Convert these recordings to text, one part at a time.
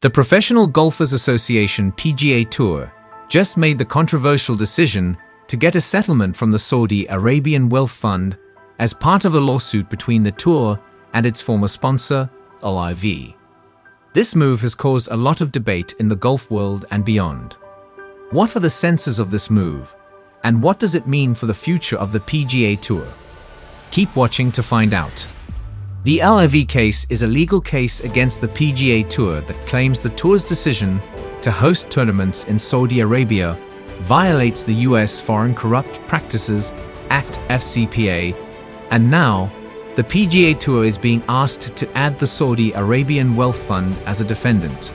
The Professional Golfers Association PGA Tour just made the controversial decision to get a settlement from the Saudi Arabian Wealth Fund as part of a lawsuit between the tour and its former sponsor, LIV. This move has caused a lot of debate in the golf world and beyond. What are the senses of this move, and what does it mean for the future of the PGA Tour? Keep watching to find out. The LIV case is a legal case against the PGA Tour that claims the tour's decision to host tournaments in Saudi Arabia violates the US Foreign Corrupt Practices Act (FCPA), and now the PGA Tour is being asked to add the Saudi Arabian Wealth Fund as a defendant.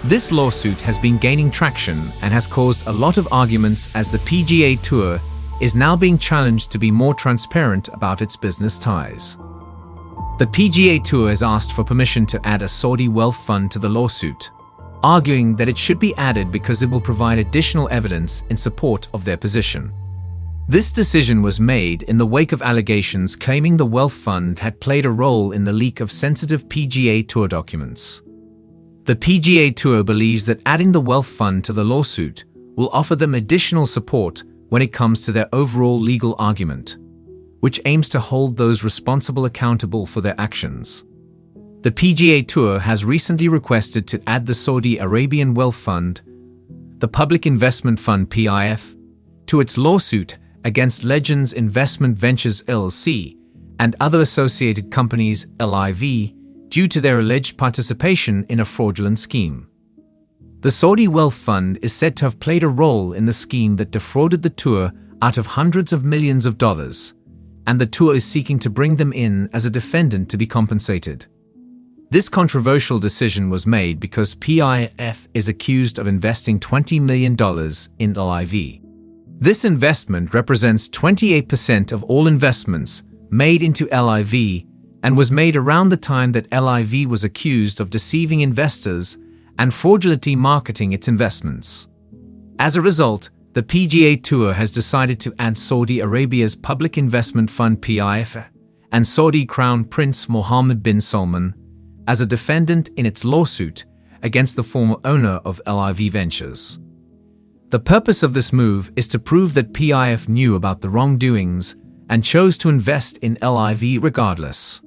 This lawsuit has been gaining traction and has caused a lot of arguments as the PGA Tour is now being challenged to be more transparent about its business ties. The PGA Tour has asked for permission to add a Saudi wealth fund to the lawsuit, arguing that it should be added because it will provide additional evidence in support of their position. This decision was made in the wake of allegations claiming the wealth fund had played a role in the leak of sensitive PGA Tour documents. The PGA Tour believes that adding the wealth fund to the lawsuit will offer them additional support when it comes to their overall legal argument, which aims to hold those responsible accountable for their actions. The PGA Tour has recently requested to add the Saudi Arabian Wealth Fund, the Public Investment Fund (PIF), to its lawsuit against Legends Investment Ventures LLC and other associated companies LIV due to their alleged participation in a fraudulent scheme. The Saudi Wealth Fund is said to have played a role in the scheme that defrauded the tour out of hundreds of millions of dollars, and the tour is seeking to bring them in as a defendant to be compensated. This controversial decision was made because PIF is accused of investing $20 million in LIV. This investment represents 28% of all investments made into LIV and was made around the time that LIV was accused of deceiving investors and fraudulently marketing its investments. As a result, the PGA Tour has decided to add Saudi Arabia's Public Investment Fund PIF and Saudi Crown Prince Mohammed bin Salman as a defendant in its lawsuit against the former owner of LIV Ventures. The purpose of this move is to prove that PIF knew about the wrongdoings and chose to invest in LIV regardless.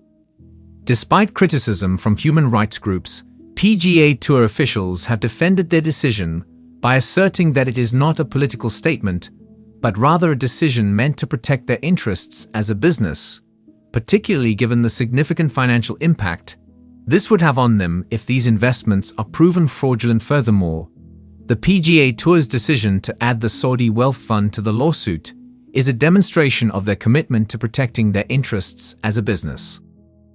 Despite criticism from human rights groups, PGA Tour officials have defended their decision by asserting that it is not a political statement, but rather a decision meant to protect their interests as a business, particularly given the significant financial impact this would have on them if these investments are proven fraudulent. Furthermore, the PGA Tour's decision to add the Saudi Wealth Fund to the lawsuit is a demonstration of their commitment to protecting their interests as a business.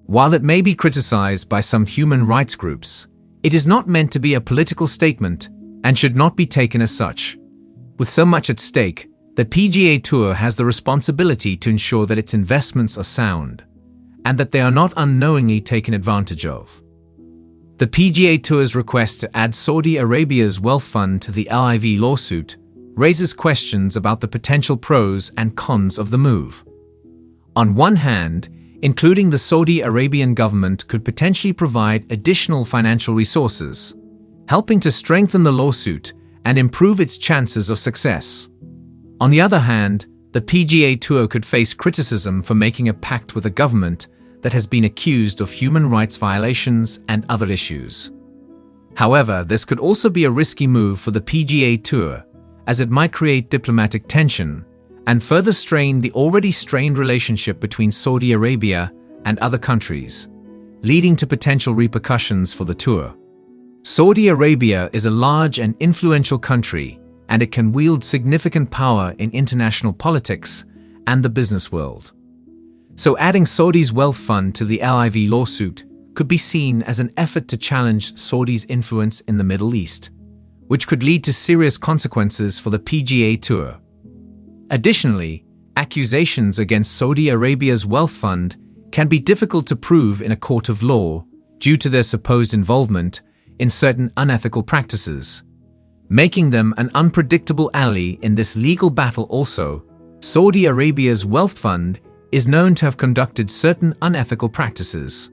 While it may be criticized by some human rights groups, it is not meant to be a political statement and should not be taken as such. With so much at stake, the PGA Tour has the responsibility to ensure that its investments are sound and that they are not unknowingly taken advantage of. The PGA Tour's request to add Saudi Arabia's wealth fund to the LIV lawsuit raises questions about the potential pros and cons of the move. On one hand, including the Saudi Arabian government could potentially provide additional financial resources, helping to strengthen the lawsuit and improve its chances of success. On the other hand, the PGA Tour could face criticism for making a pact with a government that has been accused of human rights violations and other issues. However, this could also be a risky move for the PGA Tour, as it might create diplomatic tension and further strain the already strained relationship between Saudi Arabia and other countries, leading to potential repercussions for the tour. Saudi Arabia is a large and influential country, and it can wield significant power in international politics and the business world. So adding Saudi's wealth fund to the LIV lawsuit could be seen as an effort to challenge Saudi's influence in the Middle East, which could lead to serious consequences for the PGA Tour. Additionally, accusations against Saudi Arabia's wealth fund can be difficult to prove in a court of law due to their supposed involvement in certain unethical practices, making them an unpredictable ally in this legal battle. Also, Saudi Arabia's wealth fund is known to have conducted certain unethical practices,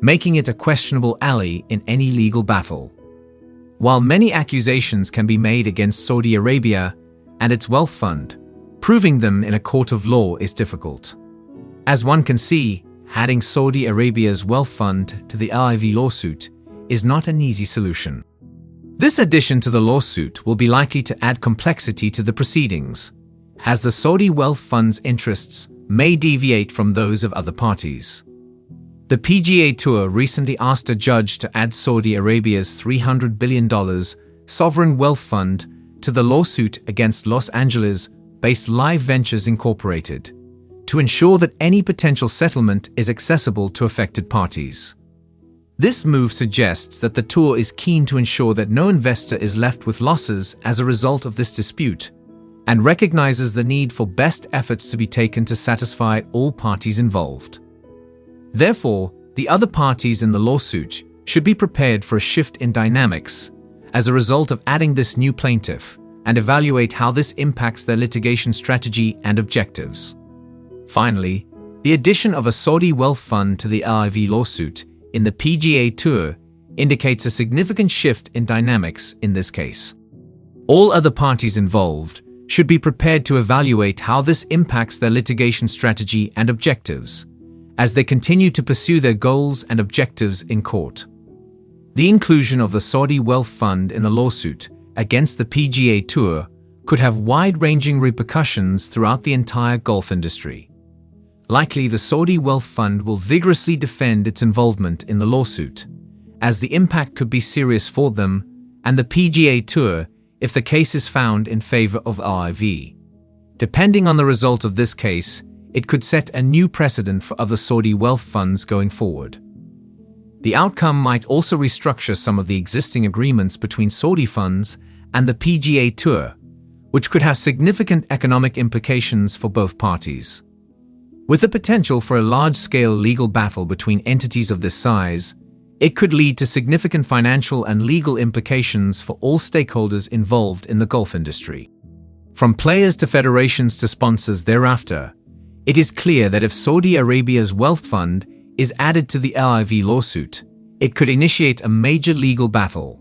making it a questionable ally in any legal battle. While many accusations can be made against Saudi Arabia and its wealth fund, proving them in a court of law is difficult. As one can see, adding Saudi Arabia's wealth fund to the LIV lawsuit is not an easy solution. This addition to the lawsuit will be likely to add complexity to the proceedings, as the Saudi wealth fund's interests may deviate from those of other parties. The PGA Tour recently asked a judge to add Saudi Arabia's $300 billion sovereign wealth fund to the lawsuit against Los Angeles-based LIV Ventures Incorporated, to ensure that any potential settlement is accessible to affected parties. This move suggests that the tour is keen to ensure that no investor is left with losses as a result of this dispute, and recognizes the need for best efforts to be taken to satisfy all parties involved. Therefore, the other parties in the lawsuit should be prepared for a shift in dynamics as a result of adding this new plaintiff, and evaluate how this impacts their litigation strategy and objectives. Finally, the addition of a Saudi wealth fund to the LIV lawsuit in the PGA Tour indicates a significant shift in dynamics in this case. All other parties involved should be prepared to evaluate how this impacts their litigation strategy and objectives as they continue to pursue their goals and objectives in court. The inclusion of the Saudi wealth fund in the lawsuit against the PGA Tour could have wide-ranging repercussions throughout the entire golf industry. Likely, the Saudi wealth fund will vigorously defend its involvement in the lawsuit, as the impact could be serious for them and the PGA Tour if the case is found in favor of LIV. Depending on the result of this case, it could set a new precedent for other Saudi wealth funds going forward. The outcome might also restructure some of the existing agreements between Saudi funds and the PGA Tour, which could have significant economic implications for both parties. With the potential for a large-scale legal battle between entities of this size, it could lead to significant financial and legal implications for all stakeholders involved in the golf industry. From players to federations to sponsors thereafter, it is clear that if Saudi Arabia's wealth fund is added to the LIV lawsuit, it could initiate a major legal battle.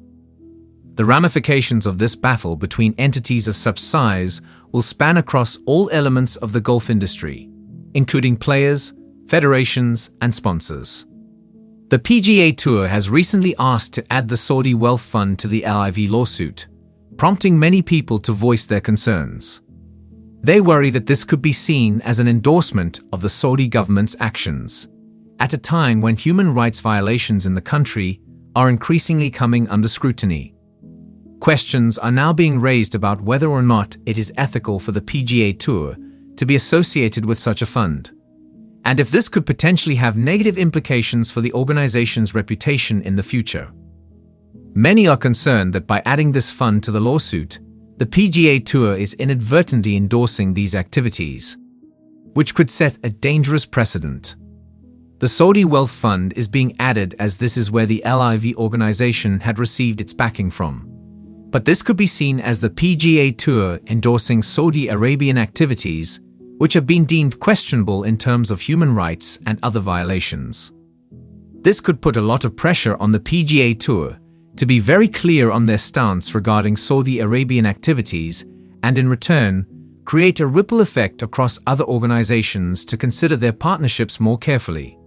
The ramifications of this battle between entities of such size will span across all elements of the golf industry, including players, federations, and sponsors. The PGA Tour has recently asked to add the Saudi wealth fund to the LIV lawsuit, prompting many people to voice their concerns. They worry that this could be seen as an endorsement of the Saudi government's actions, at a time when human rights violations in the country are increasingly coming under scrutiny. Questions are now being raised about whether or not it is ethical for the PGA Tour to be associated with such a fund, and if this could potentially have negative implications for the organization's reputation in the future. Many are concerned that by adding this fund to the lawsuit, the PGA Tour is inadvertently endorsing these activities, which could set a dangerous precedent. The Saudi wealth fund is being added as this is where the LIV organization had received its backing from. But this could be seen as the PGA Tour endorsing Saudi Arabian activities, which have been deemed questionable in terms of human rights and other violations. This could put a lot of pressure on the PGA Tour to be very clear on their stance regarding Saudi Arabian activities and, in return, create a ripple effect across other organizations to consider their partnerships more carefully.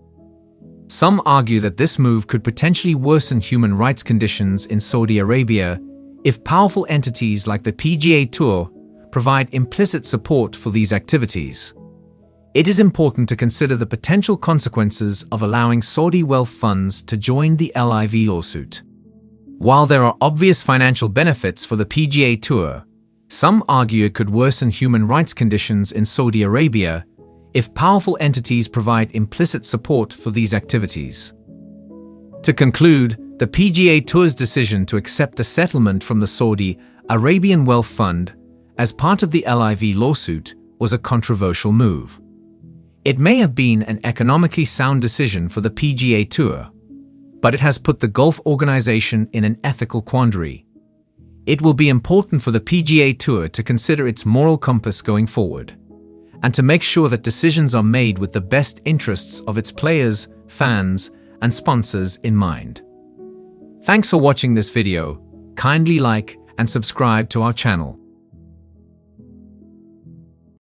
Some argue that this move could potentially worsen human rights conditions in Saudi Arabia if powerful entities like the PGA Tour provide implicit support for these activities. It is important to consider the potential consequences of allowing Saudi wealth funds to join the LIV lawsuit. While there are obvious financial benefits for the PGA Tour, some argue it could worsen human rights conditions in Saudi Arabia if powerful entities provide implicit support for these activities. To conclude, the PGA Tour's decision to accept a settlement from the Saudi Arabian Wealth Fund as part of the LIV lawsuit was a controversial move. It may have been an economically sound decision for the PGA Tour, but it has put the golf organization in an ethical quandary. It will be important for the PGA Tour to consider its moral compass going forward, and to make sure that decisions are made with the best interests of its players, fans, and sponsors in mind. Thanks for watching this video. kindly like and subscribe to our channel.